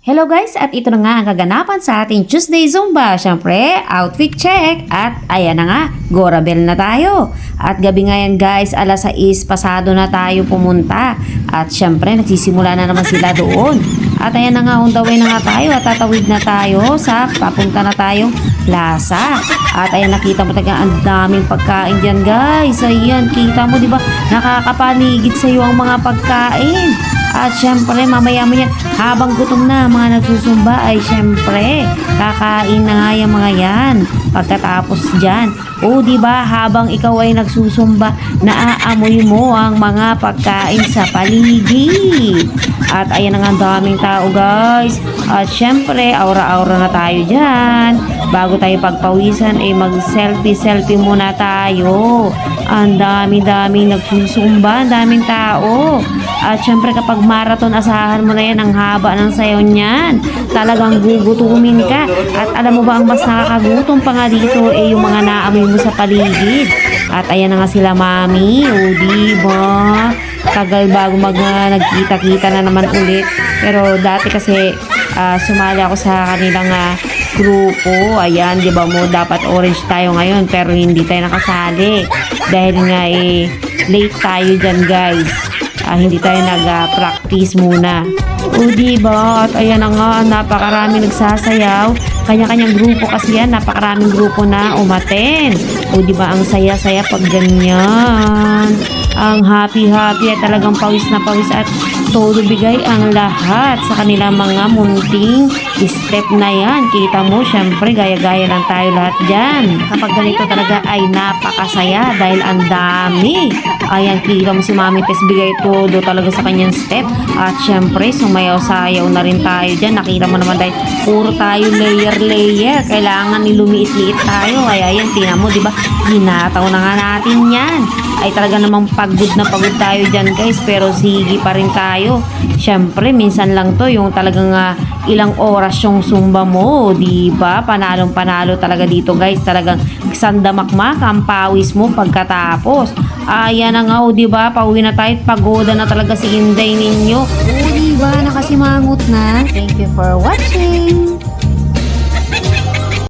Hello guys, at ito na nga ang kaganapan sa ating Tuesday Zumba. Siyempre, outfit check. At ayan na nga, Gora Bell na tayo. At gabi nga yan guys, alas 6 pasado na tayo pumunta. At siyempre, nagsisimula na naman sila doon. At ayan na nga, on the way na nga tayo at tatawid na tayo sa papunta na tayong plaza. At ayan, nakita mo talaga ang daming pagkain dyan guys. Ayan, kita mo diba, nakakapanigid sa iyo ang mga pagkain. At syempre, mamaya-maya, habang gutom na mga nagsusumba, ay syempre, kakain na nga yung mga yan. Pagkatapos dyan, o diba, habang ikaw ay nagsusumba, naaamoy mo ang mga pagkain sa paligid. At ayan na nga, ang daming tao guys. At syempre, aura-aura na tayo dyan. Bago tayo pagpawisan, ay mag-selfie-selfie muna tayo. Ang dami-daming nagsusumba, ang daming tao. At syempre kapag marathon, asahan mo na yan, ang haba ng sayaw niyan. Talagang gugutumin ka. At alam mo ba, ang mas nakakagutom pa nga dito eh yung mga naamoy mo sa paligid. At ayan na nga sila mami, o diba? Tagal bago nagkita-kita na naman ulit. Pero dati kasi sumali ako sa kanilang grupo. Ayan, di ba mo, dapat orange tayo ngayon pero hindi tayo nakasali. Dahil nga late tayo dyan guys. Hindi tayo nag-practice muna. O diba? At ayan na nga, napakarami nagsasayaw. Kanya-kanyang grupo kasi yan, napakaraming grupo na umaten. O diba, ang saya-saya pag ganyan. Ang happy-happy at talagang pawis na pawis at todo bigay ang lahat sa kanilang mga munting step na yan. Kita mo, syempre, gaya-gaya lang tayo lahat dyan. Kapag ganito talaga ay napakasaya dahil ang dami. Ayan, kita mo si Mami Tess, bigay todo talaga sa kanyang step. At syempre, sumayaw-sayaw na rin tayo dyan. Nakita mo naman dahil puro tayo layer-layer. Kailangan nilumiit-liit tayo. Kaya yan, tingnan mo, diba? Hinataw na nga natin yan. Ay talaga namang pagod na pagod tayo dyan guys, pero sige pa rin tayo. Syempre, minsan lang to yung talagang ilang oras yung zumba mo, diba? Panalong panalo talaga dito guys. Talagang sandamakmak ang pawis mo pagkatapos. Ayan na nga, o diba? Pauwi na tayo, pagoda na talaga si Inday ninyo. O diba? Nakasimangot na. Thank you for watching.